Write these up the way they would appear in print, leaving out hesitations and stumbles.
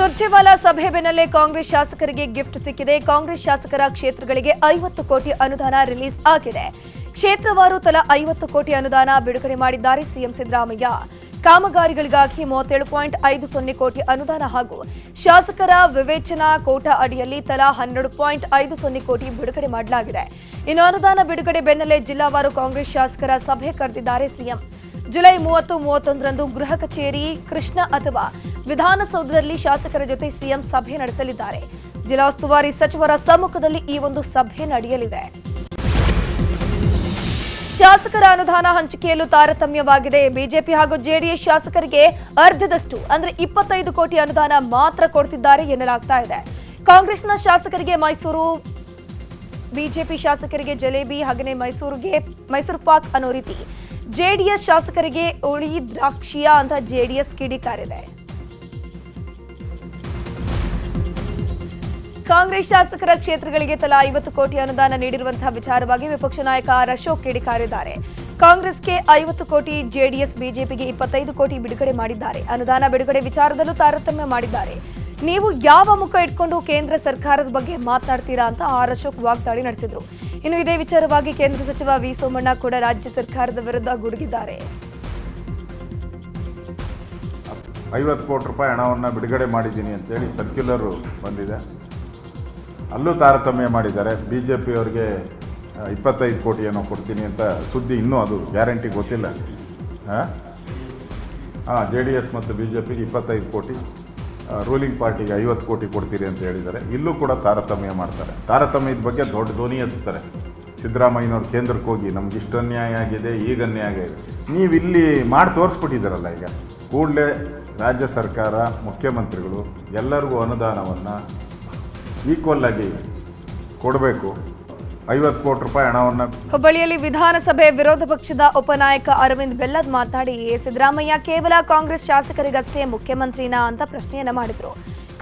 ಸುರ್ಜೇವಾಲಾ ಸಭೆ ಬೆನ್ನಲ್ಲೇ ಕಾಂಗ್ರೆಸ್ ಶಾಸಕರಿಗೆ ಗಿಫ್ಟ್ ಸಿಕ್ಕಿದೆ. ಕಾಂಗ್ರೆಸ್ ಶಾಸಕರ ಕ್ಷೇತ್ರಗಳಿಗೆ 50 ಕೋಟಿ ಅನುದಾನ ರಿಲೀಸ್ ಆಗಿದೆ. ಕ್ಷೇತ್ರವಾರು ತಲಾ 50 ಕೋಟಿ ಅನುದಾನ ಬಿಡುಗಡೆ ಮಾಡಿದ್ದಾರೆ ಸಿಎಂ ಸಿದ್ದರಾಮಯ್ಯ. ಕಾಮಗಾರಿಗಳಿಗಾಗಿ 37.50 ಕೋಟಿ ಅನುದಾನ ಹಾಗೂ ಶಾಸಕರ ವಿವೇಚನಾ ಕೋಟಾ ಅಡಿಯಲ್ಲಿ ತಲಾ 12.50 ಕೋಟಿ ಬಿಡುಗಡೆ ಮಾಡಲಾಗಿದೆ. ಇನ್ನು ಅನುದಾನ ಬಿಡುಗಡೆ ಬೆನ್ನಲ್ಲೇ ಜಿಲ್ಲಾವಾರು ಕಾಂಗ್ರೆಸ್ ಶಾಸಕರ ಸಭೆ ಕರೆದಿದ್ದಾರೆ ಸಿಎಂ. ಜುಲೈ 30-31ರಂದು ಗೃಹ ಕಚೇರಿ ಕೃಷ್ಣ ಅಥವಾ ವಿಧಾನಸೌಧದಲ್ಲಿ ಶಾಸಕರ ಜೊತೆ ಸಿಎಂ ಸಭೆ ನಡೆಸಲಿದ್ದಾರೆ. ಜಿಲ್ಲಾ ಉಸ್ತುವಾರಿ ಸಚಿವರ ಸಮ್ಮುಖದಲ್ಲಿ ಈ ಒಂದು ಸಭೆ ನಡೆಯಲಿದೆ. ಶಾಸಕರ ಅನುದಾನ ಹಂಚಿಕೆಯಲ್ಲೂ ತಾರತಮ್ಯವಾಗಿದೆ. ಬಿಜೆಪಿ ಹಾಗೂ ಜೆಡಿಎಸ್ ಶಾಸಕರಿಗೆ ಅರ್ಧದಷ್ಟು ಅಂದ್ರೆ 25 ಕೋಟಿ ಅನುದಾನ ಮಾತ್ರ ಕೊಡ್ತಿದ್ದಾರೆ ಎನ್ನಲಾಗ್ತಾ ಇದೆ. ಕಾಂಗ್ರೆಸ್ನ ಶಾಸಕರಿಗೆ ಮೈಸೂರು, ಬಿಜೆಪಿ ಶಾಸಕರಿಗೆ ಜಲೇಬಿ ಹಾಗೆಯೇ ಮೈಸೂರು ಪಾಕ್ ಅನ್ನೋ ರೀತಿ ಜೆಡಿಎಸ್ ಶಾಸಕರಿಗೆ ಉಳಿ ದ್ರಾಕ್ಷಿಯ ಅಂತ ಜೆಡಿಎಸ್ ಕಿಡಿಕಾರಿದೆ. ಕಾಂಗ್ರೆಸ್ ಶಾಸಕರ ಕ್ಷೇತ್ರಗಳಿಗೆ ತಲಾ 50 ಕೋಟಿ ಅನುದಾನ ನೀಡಿರುವಂತಹ ವಿಚಾರವಾಗಿ ವಿಪಕ್ಷ ನಾಯಕ ಅಶೋಕ್ ಕಿಡಿಕಾರಿದ್ದಾರೆ. ಕಾಂಗ್ರೆಸ್ಗೆ 50 ಕೋಟಿ, ಜೆಡಿಎಸ್ ಬಿಜೆಪಿಗೆ 25 ಕೋಟಿ ಬಿಡುಗಡೆ ಮಾಡಿದ್ದಾರೆ. ಅನುದಾನ ಬಿಡುಗಡೆ ವಿಚಾರದಲ್ಲೂ ತಾರತಮ್ಯ ಮಾಡಿದ್ದಾರೆ. ನೀವು ಯಾವ ಮುಖ ಇಟ್ಕೊಂಡು ಕೇಂದ್ರ ಸರ್ಕಾರದ ಬಗ್ಗೆ ಮಾತನಾಡ್ತೀರಾ ಅಂತ ಅಶೋಕ್ ವಾಗ್ದಾಳಿ ನಡೆಸಿದ್ರು. ಇನ್ನು ಇದೇ ವಿಚಾರವಾಗಿ ಕೇಂದ್ರ ಸಚಿವ ವಿ ಸೋಮಣ್ಣ ಕೂಡ ರಾಜ್ಯ ಸರ್ಕಾರದ ವಿರುದ್ಧ ಗುಡುಗಿದ್ದಾರೆ. 50 ಕೋಟಿ ರೂಪಾಯಿ ಹಣವನ್ನು ಬಿಡುಗಡೆ ಮಾಡಿದ್ದೀನಿ ಅಂತೇಳಿ ಸರ್ಕ್ಯುಲರ್ ಬಂದಿದೆ. ಅಲ್ಲೂ ತಾರತಮ್ಯ ಮಾಡಿದ್ದಾರೆ. ಬಿಜೆಪಿಯವರಿಗೆ 25 ಕೋಟಿ ಏನೋ ಕೊಡ್ತೀನಿ ಅಂತ ಸುದ್ದಿ, ಇನ್ನೂ ಅದು ಗ್ಯಾರಂಟಿ ಗೊತ್ತಿಲ್ಲ. JDS ಮತ್ತು ಬಿಜೆಪಿಗೆ 25 ಕೋಟಿ, ರೂಲಿಂಗ್ ಪಾರ್ಟಿಗೆ 50 ಕೋಟಿ ಕೊಡ್ತೀರಿ ಅಂತ ಹೇಳಿದ್ದಾರೆ. ಇಲ್ಲೂ ಕೂಡ ತಾರತಮ್ಯ ಮಾಡ್ತಾರೆ. ತಾರತಮ್ಯದ ಬಗ್ಗೆ ದೊಡ್ಡ ಧ್ವನಿ ಎತ್ತುತ್ತಾರೆ. ಸಿದ್ದರಾಮಯ್ಯನವ್ರು ಕೇಂದ್ರಕ್ಕೆ ಹೋಗಿ ನಮ್ಗೆ ಇಷ್ಟು ಅನ್ಯಾಯ ಆಗಿದೆ, ಈಗ ಅನ್ಯಾಯ ಆಗಿದೆ. ನೀವು ಇಲ್ಲಿ ಮಾಡಿ ತೋರಿಸ್ಬಿಟ್ಟಿದ್ದಾರಲ್ಲ. ಈಗ ಕೂಡಲೇ ರಾಜ್ಯ ಸರ್ಕಾರ, ಮುಖ್ಯಮಂತ್ರಿಗಳು ಎಲ್ಲರಿಗೂ ಅನುದಾನವನ್ನು ಈಕ್ವಲ್ ಆಗಿ ಕೊಡಬೇಕು. 50 ಕೋಟಿ ರೂಪಾಯಿ ಹಣವನ್ನು ಹುಬ್ಬಳ್ಳಿಯಲ್ಲಿ ವಿಧಾನಸಭೆ ವಿರೋಧ ಪಕ್ಷದ ಉಪನಾಯಕ ಅರವಿಂದ್ ಬೆಲ್ಲದ್ ಮಾತನಾಡಿ ಸಿದ್ದರಾಮಯ್ಯ ಕೇವಲ ಕಾಂಗ್ರೆಸ್ ಶಾಸಕರಿಗಷ್ಟೇ ಮುಖ್ಯಮಂತ್ರಿನಾ ಅಂತ ಪ್ರಶ್ನೆಯನ್ನ ಮಾಡಿದ್ರು.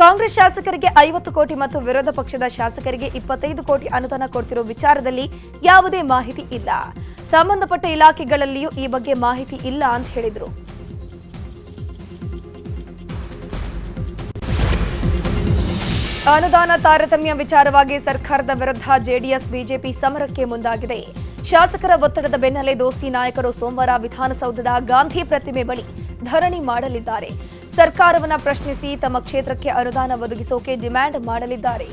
ಕಾಂಗ್ರೆಸ್ ಶಾಸಕರಿಗೆ 50 ಕೋಟಿ ಮತ್ತು ವಿರೋಧ ಪಕ್ಷದ ಶಾಸಕರಿಗೆ 25 ಕೋಟಿ ಅನುದಾನ ಕೊಡ್ತಿರೋ ವಿಚಾರದಲ್ಲಿ ಯಾವುದೇ ಮಾಹಿತಿ ಇಲ್ಲ. ಸಂಬಂಧಪಟ್ಟ ಇಲಾಖೆಗಳಲ್ಲಿಯೂ ಈ ಬಗ್ಗೆ ಮಾಹಿತಿ ಇಲ್ಲ ಅಂತ ಹೇಳಿದ್ರು. ಅನುದಾನ ತಾರತಮ್ಯ ವಿಚಾರವಾಗಿ ಸರ್ಕಾರದ ವಿರುದ್ಧ ಜೆಡಿಎಸ್ ಬಿಜೆಪಿ ಸಮರಕ್ಕೆ ಮುಂದಾಗಿದೆ. ಶಾಸಕರ ಒತ್ತಡದ ಬೆನ್ನಲ್ಲೇ ದೋಸ್ತಿ ನಾಯಕರು ಸೋಮವಾರ ವಿಧಾನಸೌಧದ ಗಾಂಧಿ ಪ್ರತಿಮೆ ಬಳಿ ಧರಣಿ ಮಾಡಲಿದ್ದಾರೆ. ಸರ್ಕಾರವನ್ನು ಪ್ರಶ್ನಿಸಿ ತಮ್ಮ ಕ್ಷೇತ್ರಕ್ಕೆ ಅನುದಾನ ಒದಗಿಸೋಕೆ ಡಿಮ್ಯಾಂಡ್ ಮಾಡಲಿದ್ದಾರೆ.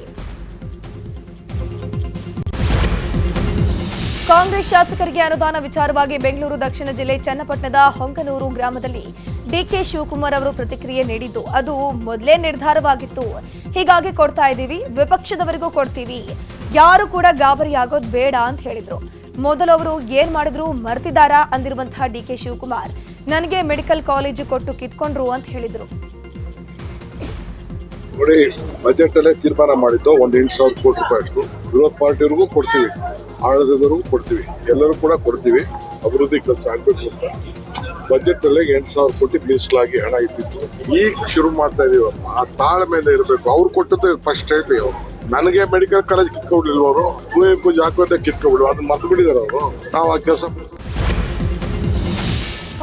ಕಾಂಗ್ರೆಸ್ ಶಾಸಕರಿಗೆ ಅನುದಾನ ವಿಚಾರವಾಗಿ ಬೆಂಗಳೂರು ದಕ್ಷಿಣ ಜಿಲ್ಲೆ ಚನ್ನಪಟ್ಟಣದ ಹೊಂಗನೂರು ಗ್ರಾಮದಲ್ಲಿ ಡಿಕೆ ಶಿವಕುಮಾರ್ ಅವರು ಪ್ರತಿಕ್ರಿಯೆ ನೀಡಿದ್ದು, ಅದು ಮೊದಲೇ ನಿರ್ಧಾರವಾಗಿತ್ತು. ಹೀಗಾಗಿ ಕೊಡ್ತಾ ಇದ್ದೀವಿ, ವಿಪಕ್ಷದವರಿಗೂ ಕೊಡ್ತೀವಿ, ಯಾರು ಕೂಡ ಗಾಬರಿ ಆಗೋದು ಬೇಡ ಅಂತ ಹೇಳಿದ್ರು. ಮೊದಲು ಅವರು ಏನ್ ಮಾಡಿದ್ರು ಮರ್ತಿದಾರಾ ಅಂದಿರುವಂತಹ ಡಿಕೆ ಶಿವಕುಮಾರ್ ನನಗೆ ಮೆಡಿಕಲ್ ಕಾಲೇಜು ಕೊಟ್ಟು ಕಿತ್ಕೊಂಡ್ರು ಅಂತ ಹೇಳಿದ್ರು. ನೋಡಿ, ಬಜೆಟ್ ಅಲ್ಲೇ ತೀರ್ಮಾನ ಮಾಡಿದ್ದು ಒಂದು 8,000 ಕೋಟಿ ರೂಪಾಯಿ ಅಷ್ಟು ವಿರೋಧ ಪಾರ್ಟಿಯವ್ರಿಗೂ ಕೊಡ್ತೀವಿ, ಆಡಳಿತದವ್ರಿಗೂ ಕೊಡ್ತೀವಿ, ಎಲ್ಲರೂ ಕೂಡ ಕೊಡ್ತೀವಿ. ಅಭಿವೃದ್ಧಿ ಕೆಲಸ ಆಗ್ಬೇಕು ಅಂತ ಬಜೆಟ್ ಅಲ್ಲೇ 8,000 ಕೋಟಿ ಮೀಸಲಾಗಿ ಹಣ ಇಟ್ಟಿತ್ತು. ಈಗ ಶುರು ಮಾಡ್ತಾ ಇದೀವಿ. ಆ ತಾಳ್ಮೆಯಿಂದ ಇರಬೇಕು. ಅವ್ರು ಕೊಟ್ಟದ್ದು ಫಸ್ಟ್ ಹೇಳಿ, ಅವರು ನನಗೆ ಮೆಡಿಕಲ್ ಕಾಲೇಜ್ ಕಿತ್ಕೊಬಿಡ್ಲಿಲ್ಲ, ಅವರು ಕುವೆಂಪು ಜಾಗೃತ ಕಿತ್ಕೊಬಿಡು, ಅದನ್ನ ಮರ್ತು ಬಿಟ್ಟಿದ್ದಾರೆ ಅವರು. ನಾವು ಆ ಕೆಲಸ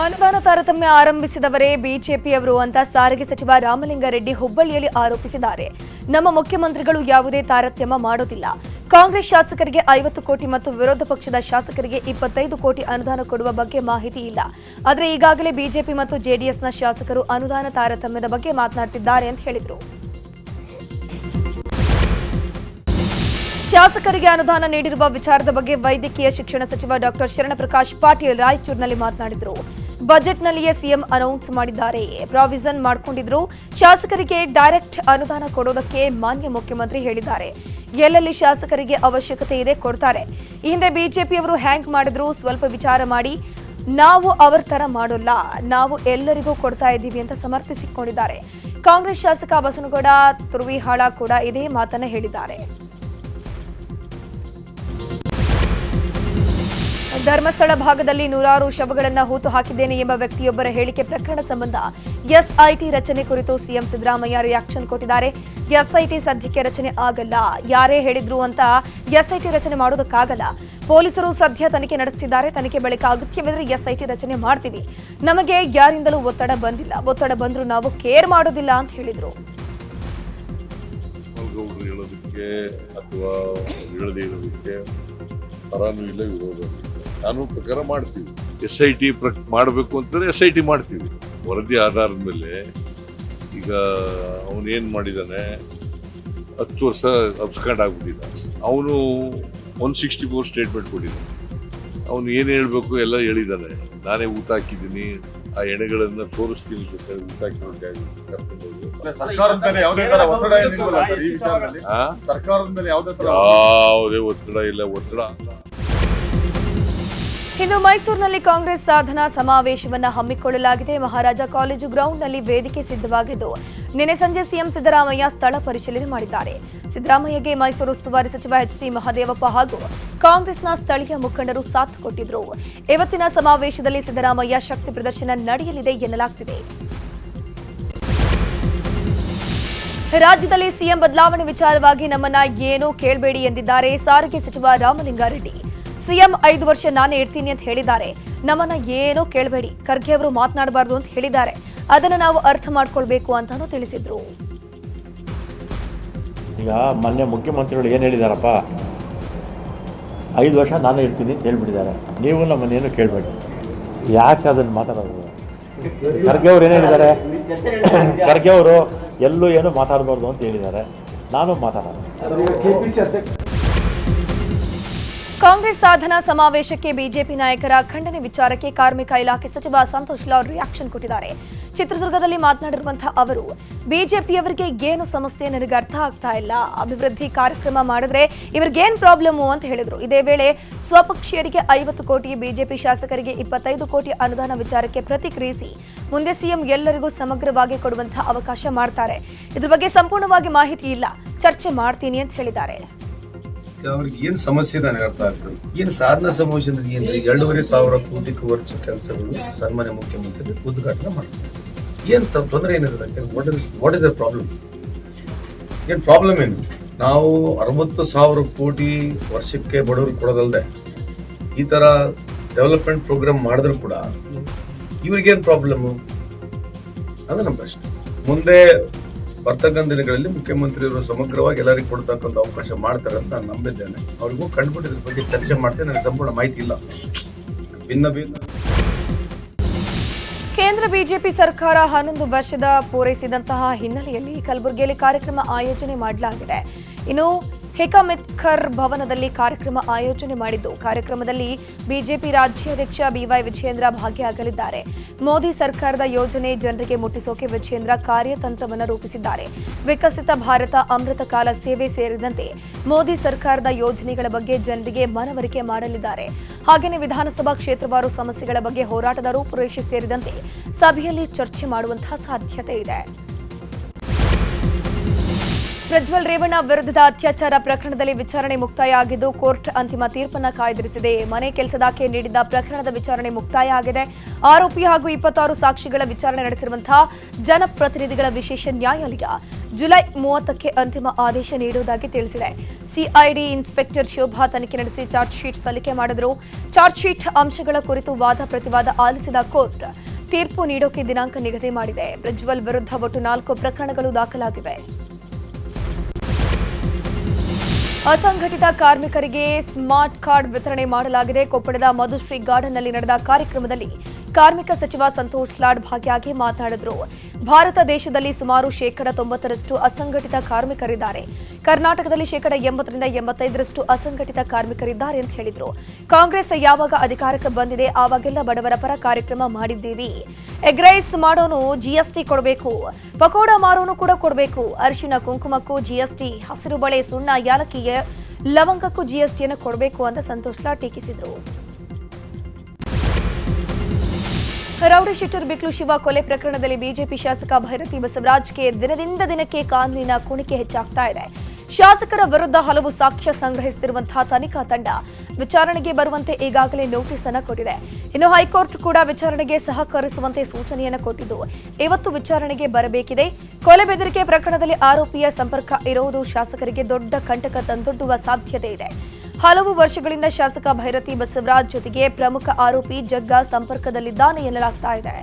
ಅನುದಾನ ತಾರತಮ್ಯ ಆರಂಭಿಸಿದವರೇ ಬಿಜೆಪಿಯವರು ಅಂತ ಸಾರಿಗೆ ಸಚಿವ ರಾಮಲಿಂಗಾರೆಡ್ಡಿ ಹುಬ್ಬಳ್ಳಿಯಲ್ಲಿ ಆರೋಪಿಸಿದ್ದಾರೆ. ನಮ್ಮ ಮುಖ್ಯಮಂತ್ರಿಗಳು ಯಾವುದೇ ತಾರತಮ್ಯ ಮಾಡೋದಿಲ್ಲ. ಕಾಂಗ್ರೆಸ್ ಶಾಸಕರಿಗೆ 50 ಕೋಟಿ ಮತ್ತು ವಿರೋಧ ಪಕ್ಷದ ಶಾಸಕರಿಗೆ 25 ಕೋಟಿ ಅನುದಾನ ಕೊಡುವ ಬಗ್ಗೆ ಮಾಹಿತಿ ಇಲ್ಲ. ಆದರೆ ಈಗಾಗಲೇ ಬಿಜೆಪಿ ಮತ್ತು ಜೆಡಿಎಸ್ನ ಶಾಸಕರು ಅನುದಾನ ತಾರತಮ್ಯದ ಬಗ್ಗೆ ಮಾತನಾಡುತ್ತಿದ್ದಾರೆ ಅಂತ ಹೇಳಿದರು. ಶಾಸಕರಿಗೆ ಅನುದಾನ ನೀಡಿರುವ ವಿಚಾರದ ಬಗ್ಗೆ ವೈದ್ಯಕೀಯ ಶಿಕ್ಷಣ ಸಚಿವ ಡಾಕ್ಟರ್ ಶರಣಪ್ರಕಾಶ್ ಪಾಟೀಲ್ ರಾಯಚೂರಿನಲ್ಲಿ ಮಾತನಾಡಿದರು. ಬಜೆಟ್ನಲ್ಲಿಯೇ ಸಿಎಂ ಅನೌನ್ಸ್ ಮಾಡಿದ್ದಾರೆ, ಪ್ರಾವಿಷನ್ ಮಾಡಿಕೊಂಡಿದ್ರು. ಶಾಸಕರಿಗೆ ಡೈರೆಕ್ಟ್ ಅನುದಾನ ಕೊಡೋದಕ್ಕೆ ಮಾನ್ಯ ಮುಖ್ಯಮಂತ್ರಿ ಹೇಳಿದ್ದಾರೆ. ಎಲ್ಲೆಲ್ಲಿ ಶಾಸಕರಿಗೆ ಅವಶ್ಯಕತೆ ಇದೆ ಕೊಡ್ತಾರೆ. ಈ ಹಿಂದೆ ಬಿಜೆಪಿಯವರು ಹ್ಯಾಂಗ್ ಮಾಡಿದ್ರು, ಸ್ವಲ್ಪ ವಿಚಾರ ಮಾಡಿ, ನಾವು ಅವರ ತರ ಮಾಡೋಲ್ಲ, ನಾವು ಎಲ್ಲರಿಗೂ ಕೊಡ್ತಾ ಇದ್ದೀವಿ ಅಂತ ಸಮರ್ಥಿಸಿಕೊಂಡಿದ್ದಾರೆ. ಕಾಂಗ್ರೆಸ್ ಶಾಸಕ ಬಸನಗೌಡ ತುರುವಿಹಾಳ ಕೂಡ ಇದೇ ಮಾತನ್ನ ಹೇಳಿದ್ದಾರೆ. ಧರ್ಮಸ್ಥಳ ಭಾಗದಲ್ಲಿ ನೂರಾರು ಶವಗಳನ್ನು ಹೂತು ಹಾಕಿದ್ದೇನೆ ಎಂಬ ವ್ಯಕ್ತಿಯೊಬ್ಬರ ಹೇಳಿಕೆ ಪ್ರಕರಣ ಸಂಬಂಧ ಎಸ್ಐಟಿ ರಚನೆ ಕುರಿತು ಸಿಎಂ ಸಿದ್ದರಾಮಯ್ಯ ರಿಯಾಕ್ಷನ್ ಕೊಟ್ಟಿದ್ದಾರೆ. ಎಸ್ಐಟಿ ಸದ್ಯಕ್ಕೆ ರಚನೆ ಆಗಲ್ಲ, ಯಾರೇ ಹೇಳಿದ್ರು ಅಂತ ಎಸ್ಐಟಿ ರಚನೆ ಮಾಡೋದಕ್ಕಾಗಲ್ಲ. ಪೊಲೀಸರು ಸದ್ಯ ತನಿಖೆ ನಡೆಸುತ್ತಿದ್ದಾರೆ. ತನಿಖೆ ಬಳಿಕ ಅಗತ್ಯವಿದ್ರೆ ಎಸ್ಐಟಿ ರಚನೆ ಮಾಡ್ತೀವಿ. ನಮಗೆ ಯಾರಿಂದಲೂ ಒತ್ತಡ ಬಂದಿಲ್ಲ, ಒತ್ತಡ ಬಂದರೂ ನಾವು ಕೇರ್ ಮಾಡೋದಿಲ್ಲ ಅಂತ ಹೇಳಿದ್ರು. ಗೌಡರು ಹೇಳೋದಕ್ಕೆ ಅಥವಾ ಹೇಳದೇ ಇರೋದಕ್ಕೆ ಪರಾನೂ ಇಲ್ಲ, ವಿರೋಧ ಇಲ್ಲ. ಕಾನೂನು ಪ್ರಕಾರ ಮಾಡ್ತೀವಿ. SIT ಮಾಡಬೇಕು ಅಂತಂದ್ರೆ SIT ಮಾಡ್ತೀವಿ. ವರದಿ ಆಧಾರದ ಮೇಲೆ ಈಗ ಅವನೇನು ಮಾಡಿದ್ದಾನೆ, 10 ವರ್ಷ ಅಬ್ಸ್ಕಾಂಡ್ ಆಗ್ಬಿಟ್ಟಿದ್ದಾನೆ. ಅವನು 164 ಸ್ಟೇಟ್ಮೆಂಟ್ ಕೊಟ್ಟಿದ್ದಾನೆ. ಅವನು ಏನು ಹೇಳಬೇಕು ಎಲ್ಲ ಹೇಳಿದ್ದಾನೆ. ನಾನೇ ಊಟ ಹಾಕಿದ್ದೀನಿ, ಆ ಎಣೆಗಳನ್ನು ತೋರಿಸ್ತೀನಿ, ಬೇಕಾದ್ರೆ ಊಟ ಹಾಕಿರೋದು ಸರ್ಕಾರದ ಮೇಲೆ ಯಾವುದೇ ತರ ಒತ್ತಡ ಏನಿಲ್ವಲ್ಲ ಸರ್ ಈ ವಿಚಾರದಲ್ಲಿ? ಸರ್ಕಾರದ ಮೇಲೆ ಯಾವುದೇ ತರ ಯಾವುದೇ ಒತ್ತಡ ಇಲ್ಲ. ಒತ್ತಡ ಇನ್ನು ಮೈಸೂರಿನಲ್ಲಿ ಕಾಂಗ್ರೆಸ್ ಸಾಧನಾ ಸಮಾವೇಶವನ್ನು ಹಮ್ಮಿಕೊಳ್ಳಲಾಗಿದೆ. ಮಹಾರಾಜ ಕಾಲೇಜು ಗ್ರೌಂಡ್ನಲ್ಲಿ ವೇದಿಕೆ ಸಿದ್ಧವಾಗಿದ್ದು ನಿನ್ನೆ ಸಂಜೆ ಸಿಎಂ ಸಿದ್ದರಾಮಯ್ಯ ಸ್ಥಳ ಪರಿಶೀಲನೆ ಮಾಡಿದ್ದಾರೆ. ಸಿದ್ದರಾಮಯ್ಯಗೆ ಮೈಸೂರು ಉಸ್ತುವಾರಿ ಸಚಿವ HC ಮಹದೇವಪ್ಪ ಹಾಗೂ ಕಾಂಗ್ರೆಸ್ನ ಸ್ಥಳೀಯ ಮುಖಂಡರು ಸಾಥ್ ಕೊಟ್ಟಿದ್ರು. ಇವತ್ತಿನ ಸಮಾವೇಶದಲ್ಲಿ ಸಿದ್ದರಾಮಯ್ಯ ಶಕ್ತಿ ಪ್ರದರ್ಶನ ನಡೆಯಲಿದೆ ಎನ್ನಲಾಗ್ತಿದೆ. ರಾಜ್ಯದಲ್ಲಿ ಸಿಎಂ ಬದಲಾವಣೆ ವಿಚಾರವಾಗಿ ನಮ್ಮನ್ನ ಏನೂ ಕೇಳಬೇಡಿ ಎಂದಿದ್ದಾರೆ ಸಾರಿಗೆ ಸಚಿವ ರಾಮಲಿಂಗಾರೆಡ್ಡಿ. ಸಿಎಂ 5 ವರ್ಷ ನಾನೇ ಇರ್ತೀನಿ ಅಂತ ಹೇಳಿದ್ದಾರೆ. ನಮ್ಮನ್ನ ಏನೂ ಕೇಳಬೇಡಿ, ಖರ್ಗೆ ಅವರು ಮಾತನಾಡಬಾರ್ದು ಅಂತ ಹೇಳಿದ್ದಾರೆ. ಅದನ್ನು ನಾವು ಅರ್ಥ ಮಾಡ್ಕೊಳ್ಬೇಕು ಅಂತಾನೂ ತಿಳಿಸಿದ್ರು. ಈಗ ಮೊನ್ನೆ ಮುಖ್ಯಮಂತ್ರಿಗಳು ಏನು ಹೇಳಿದಾರಪ್ಪ, 5 ವರ್ಷ ನಾನೇ ಇರ್ತೀನಿ ಅಂತ ಹೇಳ್ಬಿಟ್ಟಿದ್ದಾರೆ. ನೀವು ನಮ್ಮನ್ನೇನು ಕೇಳಬೇಡಿ. ಯಾಕೆ ಅದನ್ನು ಮಾತಾಡೋದು? ಖರ್ಗೆ ಅವ್ರು ಏನು ಹೇಳಿದ್ದಾರೆ? ಖರ್ಗೆ ಅವರು ಎಲ್ಲೂ ಏನು ಮಾತಾಡಬಾರ್ದು ಅಂತ ಹೇಳಿದ್ದಾರೆ. ನಾನು ಮಾತಾಡೋದು. ಕಾಂಗ್ರೆಸ್ ಸಾಧನಾ ಸಮಾವೇಶಕ್ಕೆ ಬಿಜೆಪಿ ನಾಯಕರ ಖಂಡನೆ ವಿಚಾರಕ್ಕೆ ಕಾರ್ಮಿಕ ಇಲಾಖೆ ಸಚಿವ ಸಂತೋಷ್ ಲಾಡ್ ರಿಯಾಕ್ಷನ್ ಕೊಟ್ಟಿದ್ದಾರೆ. ಚಿತ್ರದುರ್ಗದಲ್ಲಿ ಮಾತನಾಡಿರುವಂತಹ ಅವರು, ಬಿಜೆಪಿಯವರಿಗೆ ಏನು ಸಮಸ್ಯೆ ನನಗೆ ಅರ್ಥ ಆಗ್ತಾ ಇಲ್ಲ, ಅಭಿವೃದ್ಧಿ ಕಾರ್ಯಕ್ರಮ ಮಾಡಿದ್ರೆ ಇವ್ರಿಗೇನ್ ಪ್ರಾಬ್ಲಮ್ ಅಂತ ಹೇಳಿದ್ರು. ಇದೇ ವೇಳೆ ಸ್ವಪಕ್ಷೀಯರಿಗೆ 50 ಕೋಟಿ, ಬಿಜೆಪಿ ಶಾಸಕರಿಗೆ 25 ಕೋಟಿ ಅನುದಾನ ವಿಚಾರಕ್ಕೆ ಪ್ರತಿಕ್ರಿಯಿಸಿ, ಮುಂದೆ ಸಿಎಂ ಎಲ್ಲರಿಗೂ ಸಮಗ್ರವಾಗಿ ಕೊಡುವಂತಹ ಅವಕಾಶ ಮಾಡ್ತಾರೆ. ಇದ್ರ ಬಗ್ಗೆ ಸಂಪೂರ್ಣವಾಗಿ ಮಾಹಿತಿ ಇಲ್ಲ, ಚರ್ಚೆ ಮಾಡ್ತೀನಿ ಅಂತ ಹೇಳಿದ್ದಾರೆ. ಅವ್ರಿಗೆ ಏನ್ ಸಮಸ್ಯೆ ನನಗೆ ಅರ್ಥ ಆಗ್ತದೆ. ಏನು ಸಾಧನಾ ಸಮಾವೇಶ ಅಂದ್ರೆ ಏನು? 2,500 ಕೋಟಿ ವರ್ಷ ಕೆಲಸಗಳು ಸನ್ಮಾನ್ಯ ಮುಖ್ಯಮಂತ್ರಿ ಉದ್ಘಾಟನೆ ಮಾಡ್ತಾರೆ. ಏನ್ ತೊಂದರೆ ಏನಿದೆ? What is the problem? ಏನ್ ಪ್ರಾಬ್ಲಮ್ ಏನು? ನಾವು 60,000 ಕೋಟಿ ವರ್ಷಕ್ಕೆ ಬಡವ್ರಿಗೆ ಕೊಡೋದಲ್ಲದೆ ಈ ತರ ಡೆವಲಪ್ಮೆಂಟ್ ಪ್ರೋಗ್ರಾಮ್ ಮಾಡಿದ್ರು ಕೂಡ ಇವ್ರಿಗೇನ್ ಪ್ರಾಬ್ಲಮ್? ಅದು ನಮ್ಮ ಪ್ರಶ್ನೆ. ಮುಂದೆ ಬರ್ತಕ್ಕಂಥ ದಿನಗಳಲ್ಲಿ ಮುಖ್ಯಮಂತ್ರಿಯವರು ಸಮಗ್ರವಾಗಿ ಎಲ್ಲರಿಗೂ ಕೊಡ್ತಕ್ಕಂಥ ಅವಕಾಶ ಮಾಡ್ತಾರೆ ಅಂತ ನಾನು ನಂಬಿದ್ದೇನೆ. ಅವ್ರಿಗೂ ಕಂಡುಬಿಟ್ಟು ಇದ್ರ ಬಗ್ಗೆ ಚರ್ಚೆ ಮಾಡ್ತೇನೆ. ನನಗೆ ಸಂಪೂರ್ಣ ಮಾಹಿತಿ ಇಲ್ಲ. ಭಿನ್ನ ಕೇಂದ್ರ ಬಿಜೆಪಿ ಸರ್ಕಾರ 11 ವರ್ಷದ ಪೂರೈಸಿದಂತಹ ಹಿನ್ನೆಲೆಯಲ್ಲಿ ಕಲಬುರಗಿಯಲ್ಲಿ ಕಾರ್ಯಕ್ರಮ ಆಯೋಜನೆ ಮಾಡಲಾಗಿದೆ. ಇನ್ನು ಹೇಕಾಮೆತ್ಕರ್ ಭವನದಲ್ಲಿ ಕಾರ್ಯಕ್ರಮ ಆಯೋಜನೆ ಮಾಡಿದ್ದು, ಕಾರ್ಯಕ್ರಮದಲ್ಲಿ ಬಿಜೆಪಿ ರಾಜ್ಯಾಧ್ಯಕ್ಷ BY ವಿಜಯೇಂದ್ರ ಭಾಗಿಯಾಗಲಿದ್ದಾರೆ. ಮೋದಿ ಸರ್ಕಾರದ ಯೋಜನೆ ಜನರಿಗೆ ಮುಟ್ಟಿಸೋಕೆ ವಿಜಯೇಂದ್ರ ಕಾರ್ಯತಂತ್ರವನ್ನು ರೂಪಿಸಿದ್ದಾರೆ. ವಿಕಸಿತ ಭಾರತ, ಅಮೃತ ಕಾಲ ಸೇವೆ ಸೇರಿದಂತೆ ಮೋದಿ ಸರ್ಕಾರದ ಯೋಜನೆಗಳ ಬಗ್ಗೆ ಜನರಿಗೆ ಮನವರಿಕೆ ಮಾಡಲಿದ್ದಾರೆ. ಹಾಗೆಯೇ ವಿಧಾನಸಭಾ ಕ್ಷೇತ್ರವಾರು ಸಮಸ್ಯೆಗಳ ಬಗ್ಗೆ ಹೋರಾಟದ ರೂಪುರೇಷೆ ಸೇರಿದಂತೆ ಸಭೆಯಲ್ಲಿ ಚರ್ಚೆ ಮಾಡುವಂತಹ ಸಾಧ್ಯತೆ ಇದೆ. ಪ್ರಜ್ವಲ್ ರೇವಣ್ಣ ವಿರುದ್ಧದ ಅತ್ಯಾಚಾರ ಪ್ರಕರಣದಲ್ಲಿ ವಿಚಾರಣೆ ಮುಕ್ತಾಯ ಆಗಿದ್ದು, ಕೋರ್ಟ್ ಅಂತಿಮ ತೀರ್ಪನ್ನು ಕಾಯ್ದಿರಿಸಿದೆ. ಮನೆ ಕೆಲಸದಾಕೆ ನೀಡಿದ್ದ ಪ್ರಕರಣದ ವಿಚಾರಣೆ ಮುಕ್ತಾಯ ಆಗಿದೆ. ಆರೋಪಿ ಹಾಗೂ 26 ಸಾಕ್ಷಿಗಳ ವಿಚಾರಣೆ ನಡೆಸಿರುವಂತಹ ಜನಪ್ರತಿನಿಧಿಗಳ ವಿಶೇಷ ನ್ಯಾಯಾಲಯ ಜುಲೈ 30ಕ್ಕೆ ಅಂತಿಮ ಆದೇಶ ನೀಡುವುದಾಗಿ ತಿಳಿಸಿದೆ. ಸಿಐಡಿ ಇನ್ಸ್ಪೆಕ್ಟರ್ ಶೋಭಾ ತನಿಖೆ ನಡೆಸಿ ಚಾರ್ಜ್ ಶೀಟ್ ಸಲ್ಲಿಕೆ ಮಾಡಿದರು. ಚಾರ್ಜ್ ಶೀಟ್ ಅಂಶಗಳ ಕುರಿತು ವಾದ ಪ್ರತಿವಾದ ಆಲಿಸಿದ ಕೋರ್ಟ್ ತೀರ್ಪು ನೀಡೋಕೆ ದಿನಾಂಕ ನಿಗದಿ ಮಾಡಿದೆ. ಪ್ರಜ್ವಲ್ ವಿರುದ್ಧ ಒಟ್ಟು 4 ಪ್ರಕರಣಗಳು ದಾಖಲಾಗಿವೆ. ಅಸಂಘಟಿತ ಕಾರ್ಮಿಕರಿಗೆ ಸ್ಮಾರ್ಟ್ ಕಾರ್ಡ್ ವಿತರಣೆ ಮಾಡಲಾಗಿದೆ. ಕೊಪ್ಪಳದ ಮಧುಶ್ರೀ ಗಾರ್ಡನ್ನಲ್ಲಿ ನಡೆದ ಕಾರ್ಯಕ್ರಮದಲ್ಲಿ ಕಾರ್ಮಿಕ ಸಚಿವ ಸಂತೋಷ್ ಲಾಡ್ ಭಾಗಿಯಾಗಿ ಮಾತನಾಡಿದರು. ಭಾರತ ದೇಶದಲ್ಲಿ ಸುಮಾರು 90% ಅಸಂಘಟಿತ ಕಾರ್ಮಿಕರಿದ್ದಾರೆ. ಕರ್ನಾಟಕದಲ್ಲಿ 80% 85% ಅಸಂಘಟಿತ ಕಾರ್ಮಿಕರಿದ್ದಾರೆ ಅಂತ ಹೇಳಿದರು. ಕಾಂಗ್ರೆಸ್ ಯಾವಾಗ ಅಧಿಕಾರಕ್ಕೆ ಬಂದಿದೆ ಆವಾಗೆಲ್ಲ ಬಡವರ ಪರ ಕಾರ್ಯಕ್ರಮ ಮಾಡಿದ್ದೀವಿ. ಎಗ್ ರೈಸ್ ಮಾಡೋನು GST ಕೊಡಬೇಕು, ಪಕೋಡ ಮಾರೋನು ಕೂಡ ಕೊಡಬೇಕು, ಅರಿಶಿನ ಕುಂಕುಮಕ್ಕೂ GST, ಹಸಿರು ಬಳೆ, ಸುಣ್ಣ, ಯಾಲಕ್ಕಿ, ಲವಂಗಕ್ಕೂ GSTಯನ್ನು ಕೊಡಬೇಕು ಅಂತ ಸಂತೋಷ್ ಲಾಡ್ ಟೀಕಿಸಿದರು. ರೌಡಿ ಶೀಟರ್ ಬಿಕ್ಲು ಶಿವ ಕೊಲೆ ಪ್ರಕರಣದಲ್ಲಿ ಬಿಜೆಪಿ ಶಾಸಕ ಭೈರತಿ ಬಸವರಾಜ್ಗೆ ದಿನದಿಂದ ದಿನಕ್ಕೆ ಕಾನೂನಿನ ಕುಣಿಕೆ ಹೆಚ್ಚಾಗ್ತಾ ಇದೆ. ಶಾಸಕರ ವಿರುದ್ಧ ಹಲವು ಸಾಕ್ಷ್ಯ ಸಂಗ್ರಹಿಸುತ್ತಿರುವಂತಹ ತನಿಖಾ ತಂಡ ವಿಚಾರಣೆಗೆ ಬರುವಂತೆ ಈಗಾಗಲೇ ನೋಟಿಸ್ ಅನ್ನು ಕೊಟ್ಟಿದೆ. ಇನ್ನು ಹೈಕೋರ್ಟ್ ಕೂಡ ವಿಚಾರಣೆಗೆ ಸಹಕರಿಸುವಂತೆ ಸೂಚನೆಯನ್ನು ಕೊಟ್ಟಿದ್ದು, ಇವತ್ತು ವಿಚಾರಣೆಗೆ ಬರಬೇಕಿದೆ. ಕೊಲೆ ಬೆದರಿಕೆ ಪ್ರಕರಣದಲ್ಲಿ ಆರೋಪಿಯ ಸಂಪರ್ಕ ಇರುವುದು ಶಾಸಕರಿಗೆ ದೊಡ್ಡ ಕಂಟಕ ತಂದೊಡ್ಡುವ ಸಾಧ್ಯತೆ ಇದೆ. ಹಲವು ವರ್ಷಗಳಿಂದ ಶಾಸಕ ಭೈರತಿ ಬಸವರಾಜ್ ಜೊತೆಗೆ ಪ್ರಮುಖ ಆರೋಪಿ ಜಗ್ಗ ಸಂಪರ್ಕದಲ್ಲಿದ್ದಾನೆ ಎನ್ನಲಾಗ್ತಾ ಇದೆ.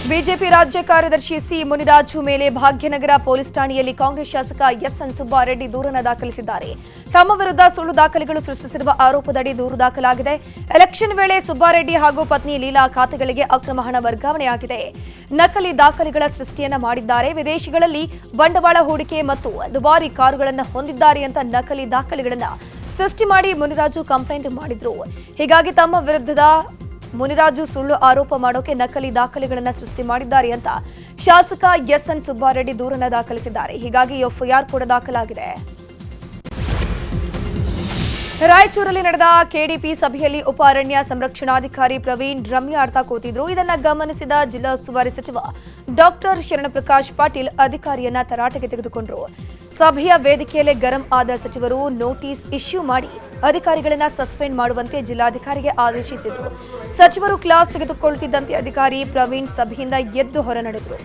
ಬಿಜೆಪಿ ರಾಜ್ಯ ಕಾರ್ಯದರ್ಶಿ ಸಿ ಮುನಿರಾಜು ಮೇಲೆ ಭಾಗ್ಯನಗರ ಪೊಲೀಸ್ ಠಾಣೆಯಲ್ಲಿ ಕಾಂಗ್ರೆಸ್ ಶಾಸಕ ಎಸ್ಎನ್ ಸುಬ್ಬಾರೆಡ್ಡಿ ದೂರನ್ನು ದಾಖಲಿಸಿದ್ದಾರೆ. ತಮ್ಮ ವಿರುದ್ಧ ಸುಳ್ಳು ದಾಖಲೆಗಳು ಸೃಷ್ಟಿಸಿರುವ ಆರೋಪದಡಿ ದೂರು ದಾಖಲಾಗಿದೆ. ಎಲೆಕ್ಷನ್ ವೇಳೆ ಸುಬ್ಬಾರೆಡ್ಡಿ ಹಾಗೂ ಪತ್ನಿ ಲೀಲಾ ಖಾತೆಗಳಿಗೆ ಅಕ್ರಮ ಹಣ ವರ್ಗಾವಣೆಯಾಗಿದೆ. ನಕಲಿ ದಾಖಲೆಗಳ ಸೃಷ್ಟಿಯನ್ನ ಮಾಡಿದ್ದಾರೆ. ವಿದೇಶಗಳಲ್ಲಿ ಬಂಡವಾಳ ಹೂಡಿಕೆ ಮತ್ತು ದುಬಾರಿ ಕಾರುಗಳನ್ನು ಹೊಂದಿದ್ದಾರೆ ಅಂತ ನಕಲಿ ದಾಖಲೆಗಳನ್ನು ಸೃಷ್ಟಿ ಮಾಡಿ ಮುನಿರಾಜು ಕಂಪ್ಲೇಂಟ್ ಮಾಡಿದ್ರು. ಹೀಗಾಗಿ ತಮ್ಮ ವಿರುದ್ಧದ ಮುನಿರಾಜು ಸುಳ್ಳು ಆರೋಪ ಮಾಡೋಕೆ ನಕಲಿ ದಾಖಲೆಗಳನ್ನು ಸೃಷ್ಟಿ ಮಾಡಿದ್ದಾರೆ ಅಂತ ಶಾಸಕ ಎಸ್ಎನ್ ಸುಬ್ಬಾರೆಡ್ಡಿ ದೂರನ್ನ ದಾಖಲಿಸಿದ್ದಾರೆ. ಹೀಗಾಗಿ ಎಫ್ಐಆರ್ ಕೂಡ ದಾಖಲಾಗಿದೆ. ರಾಯಚೂರಲ್ಲಿ ನಡೆದ ಕೆಡಿಪಿ ಸಭೆಯಲ್ಲಿ ಉಪ ಅರಣ್ಯ ಸಂರಕ್ಷಣಾಧಿಕಾರಿ ಪ್ರವೀಣ್ ರಮ್ಯಾಡ್ತಾ ಕೂತಿದ್ರು. ಇದನ್ನ ಗಮನಿಸಿದ ಜಿಲ್ಲಾ ಉಸ್ತುವಾರಿ ಸಚಿವ ಡಾಕ್ಟರ್ ಶರಣಪ್ರಕಾಶ್ ಪಾಟೀಲ್ ಅಧಿಕಾರಿಯನ್ನ ತರಾಟೆಗೆ ತೆಗೆದುಕೊಂಡರು. ಸಭೆಯ ವೇದಿಕೆಯಲ್ಲೇ ಗರಂ ಆದ ಸಚಿವರು ನೋಟಿಸ್ ಇಶ್ಯೂ ಮಾಡಿ ಅಧಿಕಾರಿಗಳನ್ನ ಸಸ್ಪೆಂಡ್ ಮಾಡುವಂತೆ ಜಿಲ್ಲಾಧಿಕಾರಿಗೆ ಆದೇಶಿಸಿದರು. ಸಚಿವರು ಕ್ಲಾಸ್ ತೆಗೆದುಕೊಳ್ಳುತ್ತಿದ್ದಂತೆ ಅಧಿಕಾರಿ ಪ್ರವೀಣ್ ಸಭೆಯಿಂದ ಎದ್ದು ಹೊರ ನಡೆದರು.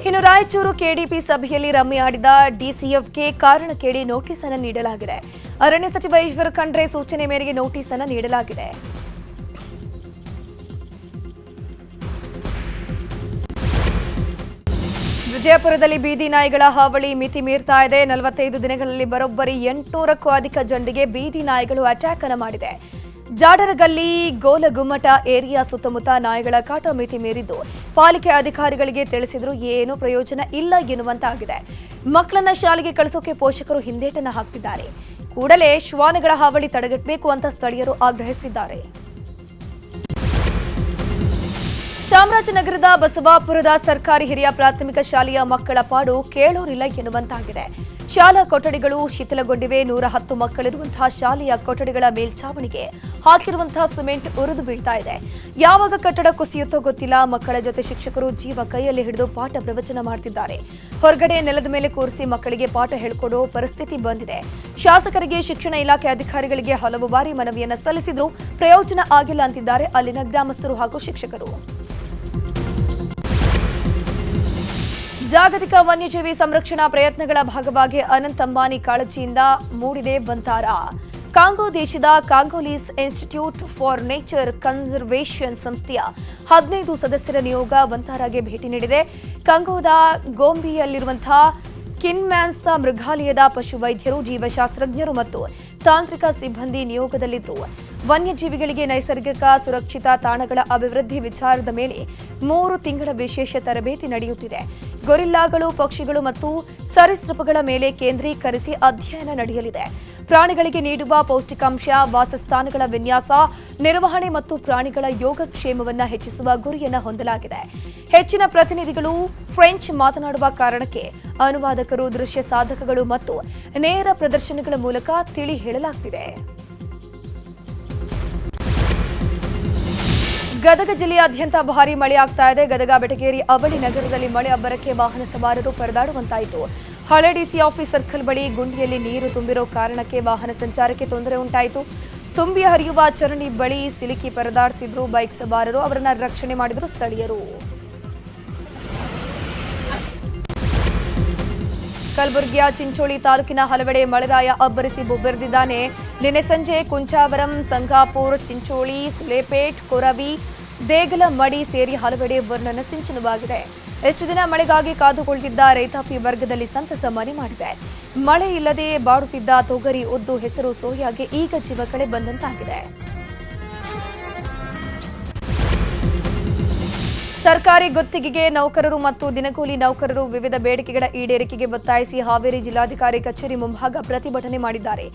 ಇನ್ನು ರಾಯಚೂರು ಕೆಡಿಪಿ ಸಭೆಯಲ್ಲಿ ರಮ್ಯಾಡಿದ ಡಿಸಿಎಫ್ಗೆ ಕಾರಣ ಕೇಳಿ ನೋಟಿಸ್ ಅನ್ನು ನೀಡಲಾಗಿದೆ. ಅರಣ್ಯ ಸಚಿವ ಈಶ್ವರ ಖಂಡ್ರೆ ಸೂಚನೆ ಮೇರೆಗೆ ನೋಟಿಸ್ ಅನ್ನು ನೀಡಲಾಗಿದೆ. ವಿಜಯಪುರದಲ್ಲಿ ಬೀದಿ ನಾಯಿಗಳ ಹಾವಳಿ ಮಿತಿ ಮೀರ್ತಾ ಇದೆ. 45 ದಿನಗಳಲ್ಲಿ ಬರೋಬ್ಬರಿ 800ಕ್ಕೂ ಅಧಿಕ ಜನರಿಗೆ ಬೀದಿ ನಾಯಿಗಳು ಅಟ್ಯಾಕ್ ಅನ್ನು ಮಾಡಿದೆ. ಜಾಡರಗಲ್ಲಿ ಗೋಲಗುಮ್ಮಟ ಏರಿಯಾ ಸುತ್ತಮುತ್ತ ನಾಯಿಗಳ ಕಾಟ ಮಿತಿ ಮೀರಿದ್ದು ಪಾಲಿಕೆ ಅಧಿಕಾರಿಗಳಿಗೆ ತಿಳಿಸಿದ್ರು ಏನೂ ಪ್ರಯೋಜನ ಇಲ್ಲ ಎನ್ನುವಂತಾಗಿದೆ. ಮಕ್ಕಳನ್ನ ಶಾಲೆಗೆ ಕಳಿಸೋಕೆ ಪೋಷಕರು ಹಿಂದೇಟನ್ನ ಹಾಕ್ತಿದ್ದಾರೆ. ಕೂಡಲೇ ಶ್ವಾನಗಳ ಹಾವಳಿ ತಡೆಗಟ್ಟಬೇಕು ಅಂತ ಸ್ಥಳೀಯರು ಆಗ್ರಹಿಸುತ್ತಿದ್ದಾರೆ. ಚಾಮರಾಜನಗರದ ಬಸವಾಪುರದ ಸರ್ಕಾರಿ ಹಿರಿಯ ಪ್ರಾಥಮಿಕ ಶಾಲೆಯ ಮಕ್ಕಳ ಪಾಡು ಕೇಳೋರಿಲ್ಲ ಎನ್ನುವಂತಾಗಿದೆ. ಶಾಲಾ ಕೊಠಡಿಗಳು ಶಿಥಿಲಗೊಂಡಿವೆ. 110 ಮಕ್ಕಳಿರುವಂತಹ ಶಾಲೆಯ ಕೊಠಡಿಗಳ ಮೇಲ್ಛಾವಣಿಗೆ ಹಾಕಿರುವಂತಹ ಸಿಮೆಂಟ್ ಉರಿದು ಬೀಳ್ತಾ ಇದೆ. ಯಾವಾಗ ಕಟ್ಟಡ ಕುಸಿಯುತ್ತೋ ಗೊತ್ತಿಲ್ಲ. ಮಕ್ಕಳ ಜೊತೆ ಶಿಕ್ಷಕರು ಜೀವ ಕೈಯಲ್ಲಿ ಹಿಡಿದು ಪಾಠ ಪ್ರವಚನ ಮಾಡ್ತಿದ್ದಾರೆ. ಹೊರಗಡೆ ನೆಲದ ಮೇಲೆ ಕೂರಿಸಿ ಮಕ್ಕಳಿಗೆ ಪಾಠ ಹೇಳಿಕೊಡೋ ಪರಿಸ್ಥಿತಿ ಬಂದಿದೆ. ಶಾಸಕರಿಗೆ ಶಿಕ್ಷಣ ಇಲಾಖೆ ಅಧಿಕಾರಿಗಳಿಗೆ ಹಲವು ಬಾರಿ ಮನವಿಯನ್ನ ಸಲ್ಲಿಸಿದ್ರು ಪ್ರಯೋಜನ ಆಗಿಲ್ಲ ಅಂತಿದ್ದಾರೆ ಅಲ್ಲಿನ ಗ್ರಾಮಸ್ಥರು ಹಾಗೂ ಶಿಕ್ಷಕರು. ಜಾಗತಿಕ ವನ್ಯಜೀವಿ ಸಂರಕ್ಷಣಾ ಪ್ರಯತ್ನಗಳ ಭಾಗವಾಗಿ ಅನಂತ್ ಅಂಬಾನಿ ಕಾಳಜಿಯಿಂದ ಮೂಡಿದೆ ಬಂತಾರ. ಕಾಂಗೋ ದೇಶದ Congolese institute for nature conservation ಸಂಸ್ಥೆಯ 15 ಸದಸ್ಯರ ನಿಯೋಗ ಬಂತಾರಾಗೆ ಭೇಟಿ ನೀಡಿದೆ. ಕಾಂಗೋದ ಗೋಂಬಿಯಲ್ಲಿರುವಂತಹ ಕಿನ್ಮ್ಯಾನ್ಸಾ ಮೃಗಾಲಯದ ಪಶುವೈದ್ಯರು, ಜೀವಶಾಸ್ತ್ರಜ್ಞರು ಮತ್ತು ತಾಂತ್ರಿಕ ಸಿಬ್ಬಂದಿ ನಿಯೋಗದಲ್ಲಿದ್ದು ವನ್ಯಜೀವಿಗಳಿಗೆ ನೈಸರ್ಗಿಕ ಸುರಕ್ಷಿತ ತಾಣಗಳ ಅಭಿವೃದ್ಧಿ ವಿಚಾರದ ಮೇಲೆ 3 ತಿಂಗಳ ವಿಶೇಷ ತರಬೇತಿ ನಡೆಯುತ್ತಿದೆ. ಗೊರಿಲ್ಲಾಗಳು, ಪಕ್ಷಿಗಳು ಮತ್ತು ಸರೀಸೃಪಗಳ ಮೇಲೆ ಕೇಂದ್ರೀಕರಿಸಿ ಅಧ್ಯಯನ ನಡೆಯಲಿದೆ. ಪ್ರಾಣಿಗಳಿಗೆ ನೀಡುವ ಪೌಷ್ಟಿಕಾಂಶ, ವಾಸಸ್ಥಾನಗಳ ವಿನ್ಯಾಸ, ನಿರ್ವಹಣೆ ಮತ್ತು ಪ್ರಾಣಿಗಳ ಯೋಗಕ್ಷೇಮವನ್ನು ಹೆಚ್ಚಿಸುವ ಗುರಿಯನ್ನು ಹೊಂದಲಾಗಿದೆ. ಹೆಚ್ಚಿನ ಪ್ರತಿನಿಧಿಗಳು ಫ್ರೆಂಚ್ ಮಾತನಾಡುವ ಕಾರಣಕ್ಕೆ ಅನುವಾದಕರು, ದೃಶ್ಯ ಸಾಧಕಗಳು ಮತ್ತು ನೇರ ಪ್ರದರ್ಶನಗಳ ಮೂಲಕ ತಿಳಿ ಹೇಳಲಾಗುತ್ತಿದೆ. ಗದಗ ಜಿಲ್ಲೆಯಾದ್ಯಂತ ಭಾರೀ ಮಳೆಯಾಗ್ತಾ ಇದೆ. ಗದಗ, ಬೆಟಗೇರಿ, ಅವಳಿ ನಗರದಲ್ಲಿ ಮಳೆ ಅಬ್ಬರಕ್ಕೆ ವಾಹನ ಸವಾರರು ಪರದಾಡುವಂತಾಯಿತು. ಹಳೆ ಡಿಸಿ ಆಫೀಸ್ ಸರ್ಕಲ್ ಬಳಿ ಗುಂಡಿಯಲ್ಲಿ ನೀರು ತುಂಬಿರೋ ಕಾರಣಕ್ಕೆ ವಾಹನ ಸಂಚಾರಕ್ಕೆ ತೊಂದರೆ ಉಂಟಾಯಿತು. ತುಂಬಿ ಹರಿಯುವ ಚರಂಡಿ ಬಳಿ ಸಿಲುಕಿ ಪರದಾಡ್ತಿದ್ರು ಬೈಕ್ ಸವಾರರು. ಅವರನ್ನ ರಕ್ಷಣೆ ಮಾಡಿದ್ರು ಸ್ಥಳೀಯರು. ಕಲಬುರಗಿಯ ಚಿಂಚೋಳಿ ತಾಲೂಕಿನ ಹಲವೆಡೆ ಮಳೆರಾಯ ಅಬ್ಬರಿಸಿ ಬೊಬ್ಬೆರೆದಿದ್ದಾನೆ. ನಿನ್ನೆ ಸಂಜೆ ಕುಂಚಾವರಂ, ಸಂಗಾಪುರ್, ಚಿಂಚೋಳಿ, ಸುಲೇಪೇಟ್, ಕೊರವಿ, ದೇಗಲಮಡಿ ಸೇರಿ ಹಲವೆಡೆ ವರ್ಣನ ಸಿಂಚನವಾಗಿದೆ. ಎಷ್ಟು ದಿನ ಮಳೆಗಾಗಿ ಕಾದುಕೊಳ್ತಿದ್ದ ರೈತಾಪಿ ವರ್ಗದಲ್ಲಿ ಸಂತಸ ಮನೆ ಮಾಡಿದೆ. ಮಳೆ ಇಲ್ಲದೆ ಬಾಡುತ್ತಿದ್ದ ತೊಗರಿ, ಉದ್ದು, ಹೆಸರು, ಸೋಯಾಗೆ ಈಗ ಜೀವ ಕಳೆ ಬಂದಂತಾಗಿದೆ. ಸರ್ಕಾರಿ ಗುತ್ತಿಗೆಗೆ ನೌಕರರು ಮತ್ತು ದಿನಗೂಲಿ ನೌಕರರು ವಿವಿಧ ಬೇಡಿಕೆಗಳ ಈಡೇರಿಕೆಗೆ ಒತ್ತಾಯಿಸಿ ಹಾವೇರಿ ಜಿಲ್ಲಾಧಿಕಾರಿ ಕಚೇರಿ ಮುಂಭಾಗ ಪ್ರತಿಭಟನೆ ಮಾಡಿದ್ದಾರೆ.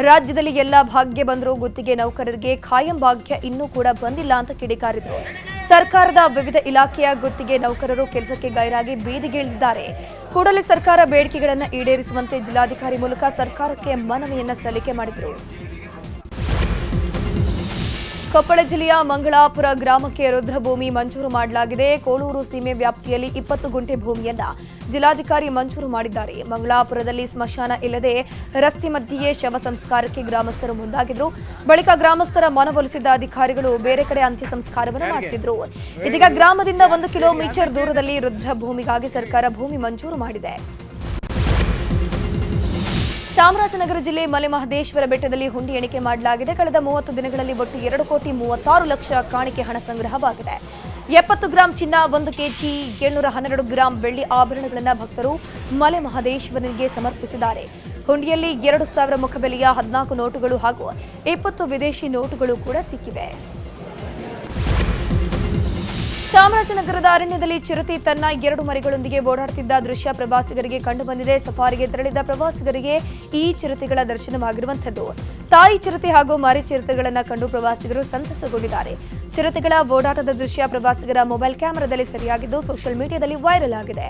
ರಾಜ್ಯದಲ್ಲಿ ಎಲ್ಲ ಭಾಗ್ಯ ಬಂದರೂ ಗುತ್ತಿಗೆ ನೌಕರರಿಗೆ ಖಾಯಂ ಭಾಗ್ಯ ಇನ್ನೂ ಕೂಡ ಬಂದಿಲ್ಲ ಅಂತ ಕಿಡಿಕಾರಿದರು. ಸರ್ಕಾರದ ವಿವಿಧ ಇಲಾಖೆಯ ಗುತ್ತಿಗೆ ನೌಕರರು ಕೆಲಸಕ್ಕೆ ಗೈರಾಗಿ ಬೀದಿಗಿಳಿದಿದ್ದಾರೆ. ಕೂಡಲೇ ಸರ್ಕಾರ ಬೇಡಿಕೆಗಳನ್ನು ಈಡೇರಿಸುವಂತೆ ಜಿಲ್ಲಾಧಿಕಾರಿ ಮೂಲಕ ಸರ್ಕಾರಕ್ಕೆ ಮನವಿಯನ್ನ ಸಲ್ಲಿಕೆ ಮಾಡಿದರು. ಕೊಪ್ಪಳ ಜಿಲ್ಲೆಯ ಮಂಗಳಾಪುರ ಗ್ರಾಮಕ್ಕೆ ರುದ್ರಭೂಮಿ ಮಂಜೂರು ಮಾಡಲಾಗಿದೆ. ಕೋಳೂರು ಸೀಮೆ ವ್ಯಾಪ್ತಿಯಲ್ಲಿ 20 ಗುಂಟೆ ಭೂಮಿಯನ್ನ ಜಿಲ್ಲಾಧಿಕಾರಿ ಮಂಜೂರು ಮಾಡಿದ್ದಾರೆ. ಮಂಗಳಾಪುರದಲ್ಲಿ ಸ್ಮಶಾನ ಇಲ್ಲದೆ ರಸ್ತೆ ಮಧ್ಯೆಯೇ ಶವ ಸಂಸ್ಕಾರಕ್ಕೆ ಗ್ರಾಮಸ್ಥರು ಮುಂದಾಗಿದ್ರು. ಬಳಿಕ ಗ್ರಾಮಸ್ಥರ ಮನವೊಲಿಸಿದ ಅಧಿಕಾರಿಗಳು ಬೇರೆ ಕಡೆ ಅಂತ್ಯ ಸಂಸ್ಕಾರವನ್ನು ಮಾಡಿಸಿದ್ರು. ಇದೀಗ ಗ್ರಾಮದಿಂದ 1 ಕಿಲೋಮೀಟರ್ ದೂರದಲ್ಲಿ ರುದ್ರಭೂಮಿಗಾಗಿ ಸರ್ಕಾರ ಭೂಮಿ ಮಂಜೂರು ಮಾಡಿದೆ. ಚಾಮರಾಜನಗರ ಜಿಲ್ಲೆ ಮಲೆಮಹದೇಶ್ವರ ಬೆಟ್ಟದಲ್ಲಿ ಹುಂಡಿ ಎಣಿಕೆ ಮಾಡಲಾಗಿದೆ. ಕಳೆದ 30 ದಿನಗಳಲ್ಲಿ ಒಟ್ಟು 2,36,00,000 ಕಾಣಿಕೆ ಹಣ ಸಂಗ್ರಹವಾಗಿದೆ. 70 ಗ್ರಾಂ ಚಿನ್ನ, 1 ಕೆಜಿ 712 ಗ್ರಾಂ ಬೆಳ್ಳಿ ಆಭರಣಗಳನ್ನು ಭಕ್ತರು ಮಲೆಮಹದೇಶ್ವರನಿಗೆ ಸಮರ್ಪಿಸಿದ್ದಾರೆ. ಹುಂಡಿಯಲ್ಲಿ 2,000 ಮುಖಬೆಲೆಯ 14 ನೋಟುಗಳು ಹಾಗೂ 20 ವಿದೇಶಿ ನೋಟುಗಳು ಕೂಡ ಸಿಕ್ಕಿವೆ. ಚಾಮರಾಜನಗರದ ಅರಣ್ಯದಲ್ಲಿ ಚಿರತೆ ತನ್ನ 2 ಮರಿಗಳೊಂದಿಗೆ ಓಡಾಡುತ್ತಿದ್ದ ದೃಶ್ಯ ಪ್ರವಾಸಿಗರಿಗೆ ಕಂಡುಬಂದಿದೆ. ಸಫಾರಿಗೆ ತೆರಳಿದ ಪ್ರವಾಸಿಗರಿಗೆ ಈ ಚಿರತೆಗಳ ದರ್ಶನವಾಗಿರುವಂಥದ್ದು. ತಾಯಿ ಚಿರತೆ ಹಾಗೂ ಮರಿ ಚಿರತೆಗಳನ್ನು ಕಂಡು ಪ್ರವಾಸಿಗರು ಸಂತಸಗೊಂಡಿದ್ದಾರೆ. ಚಿರತೆಗಳ ಓಡಾಟದ ದೃಶ್ಯ ಪ್ರವಾಸಿಗರ ಮೊಬೈಲ್ ಕ್ಯಾಮೆರಾದಲ್ಲಿ ಸೆರೆಯಾಗಿದ್ದು ಸೋಷಿಯಲ್ ಮೀಡಿಯಾದಲ್ಲಿ ವೈರಲ್ ಆಗಿದೆ.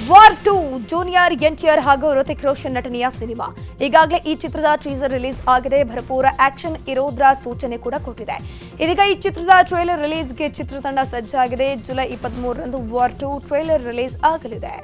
ವಾರ್ 2 ಜೂನಿಯರ್ NTR ಹಾಗೂ ಋತಿಕ್ ರೋಷನ್ ನಟನೆಯ ಸಿನಿಮಾ. ಈಗಾಗಲೇ ಈ ಚಿತ್ರದ ಟೀಸರ್ ರಿಲೀಸ್ ಆಗಿದೆ. ಭರಪೂರ ಆಕ್ಷನ್ ಇರೋದ್ರ ಸೂಚನೆ ಕೂಡ ಕೊಟ್ಟಿದೆ. ಇದೀಗ ಈ ಚಿತ್ರದ ಟ್ರೇಲರ್ ರಿಲೀಸ್ಗೆ ಚಿತ್ರತಂಡ ಸಜ್ಜಾಗಿದೆ. ಜುಲೈ 23ರಂದು ವಾರ್ 2 ಟ್ರೇಲರ್ ರಿಲೀಸ್ ಆಗಲಿದೆ.